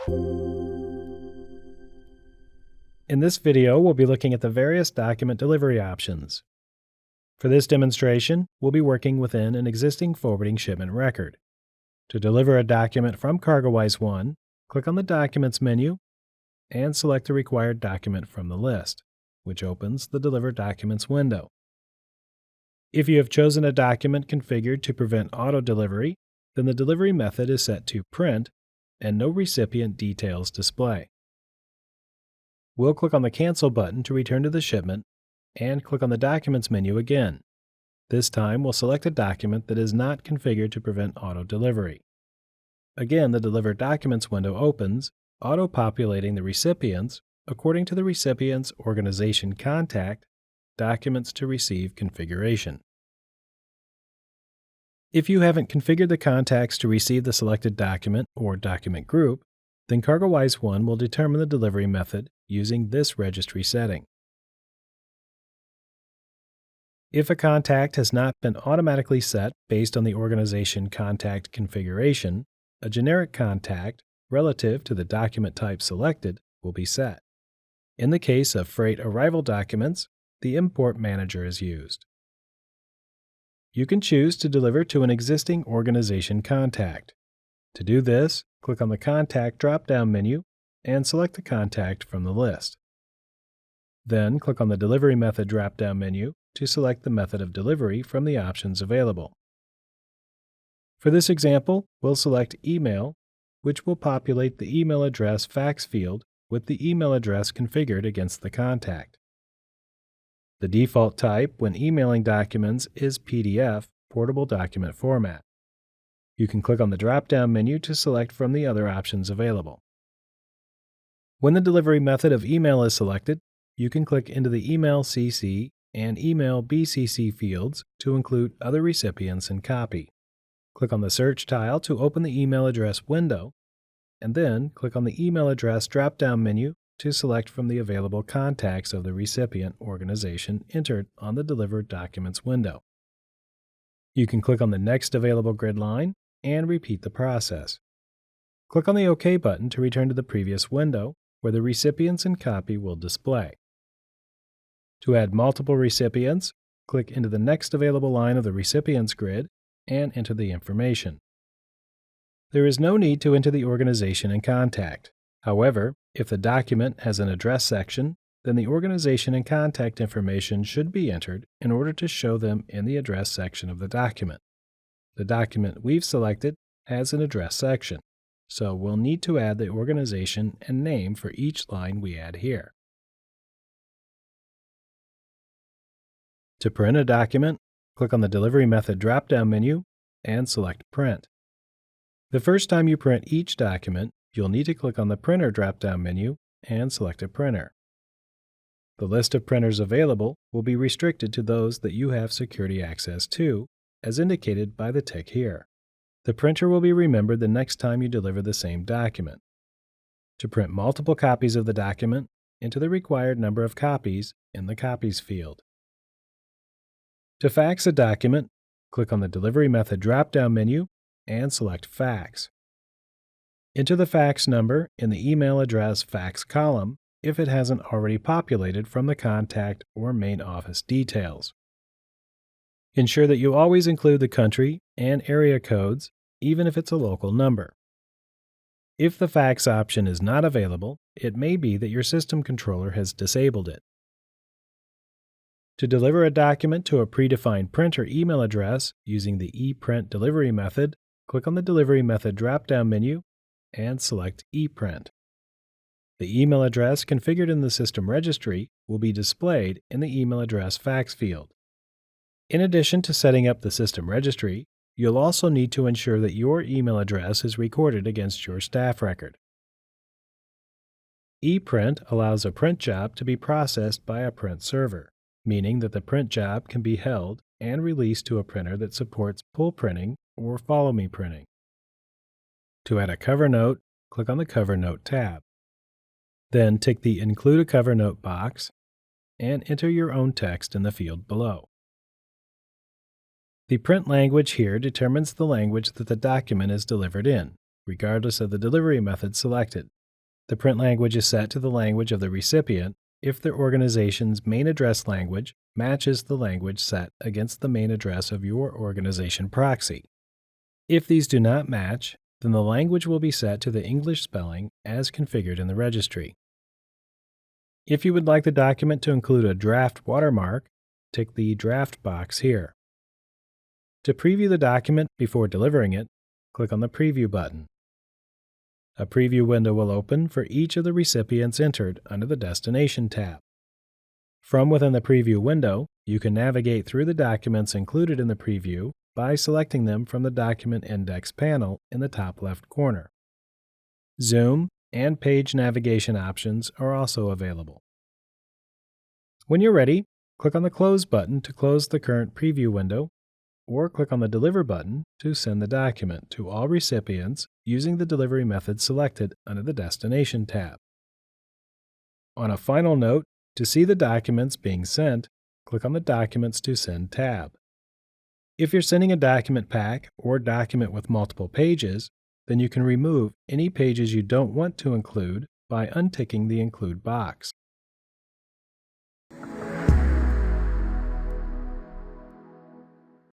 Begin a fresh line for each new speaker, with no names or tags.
In this video, we'll be looking at the various document delivery options. For this demonstration, we'll be working within an existing forwarding shipment record. To deliver a document from COR020, click on the Documents menu and select the required document from the list, which opens the Deliver Documents window. If you have chosen a document configured to prevent auto-delivery, then the delivery method is set to Print and no recipient details display. We'll click on the Cancel button to return to the shipment and click on the Documents menu again. This time, we'll select a document that is not configured to prevent auto-delivery. Again, the Deliver Documents window opens, auto-populating the recipients according to the recipient's organization contact, Documents to Receive configuration. If you haven't configured the contacts to receive the selected document or document group, then COR020 will determine the delivery method using this registry setting. If a contact has not been automatically set based on the organization contact configuration, a generic contact relative to the document type selected will be set. In the case of freight arrival documents, the Import Manager is used. You can choose to deliver to an existing organization contact. To do this, click on the Contact drop-down menu and select the contact from the list. Then click on the Delivery Method drop-down menu to select the method of delivery from the options available. For this example, we'll select Email, which will populate the email address fax field with the email address configured against the contact. The default type when emailing documents is PDF, portable document format. You can click on the drop-down menu to select from the other options available. When the delivery method of email is selected, you can click into the Email CC and Email BCC fields to include other recipients and copy. Click on the Search tile to open the email address window, and then click on the Email Address drop-down menu to select from the available contacts of the recipient organization entered on the Delivered Documents window. You can click on the next available grid line and repeat the process. Click on the OK button to return to the previous window, where the recipients and copy will display. To add multiple recipients, click into the next available line of the recipients grid and enter the information. There is no need to enter the organization and contact. However, if the document has an address section, then the organization and contact information should be entered in order to show them in the address section of the document. The document we've selected has an address section, so we'll need to add the organization and name for each line we add here. To print a document, click on the Delivery Method drop-down menu and select Print. The first time you print each document, you'll need to click on the Printer drop-down menu and select a printer. The list of printers available will be restricted to those that you have security access to, as indicated by the tick here. The printer will be remembered the next time you deliver the same document. To print multiple copies of the document, enter the required number of copies in the Copies field. To fax a document, click on the Delivery Method drop-down menu and select Fax. Enter the fax number in the email address fax column if it hasn't already populated from the contact or main office details. Ensure that you always include the country and area codes, even if it's a local number. If the fax option is not available, it may be that your system controller has disabled it. To deliver a document to a predefined printer email address using the ePrint delivery method, click on the Delivery Method drop-down menu and select ePrint. The email address configured in the system registry will be displayed in the email address fax field. In addition to setting up the system registry, you'll also need to ensure that your email address is recorded against your staff record. ePrint allows a print job to be processed by a print server, meaning that the print job can be held and released to a printer that supports pull printing or follow me printing. To add a cover note, click on the Cover Note tab. Then tick the Include a Cover Note box and enter your own text in the field below. The print language here determines the language that the document is delivered in, regardless of the delivery method selected. The print language is set to the language of the recipient if their organization's main address language matches the language set against the main address of your organization proxy. If these do not match, then the language will be set to the English spelling as configured in the registry. If you would like the document to include a draft watermark, tick the draft box here. To preview the document before delivering it, click on the Preview button. A preview window will open for each of the recipients entered under the Destination tab. From within the preview window, you can navigate through the documents included in the preview by selecting them from the Document Index panel in the top left corner. Zoom and page navigation options are also available. When you're ready, click on the Close button to close the current preview window, or click on the Deliver button to send the document to all recipients using the delivery method selected under the Destination tab. On a final note, to see the documents being sent, click on the Documents to Send tab. If you're sending a document pack or document with multiple pages, then you can remove any pages you don't want to include by unticking the Include box.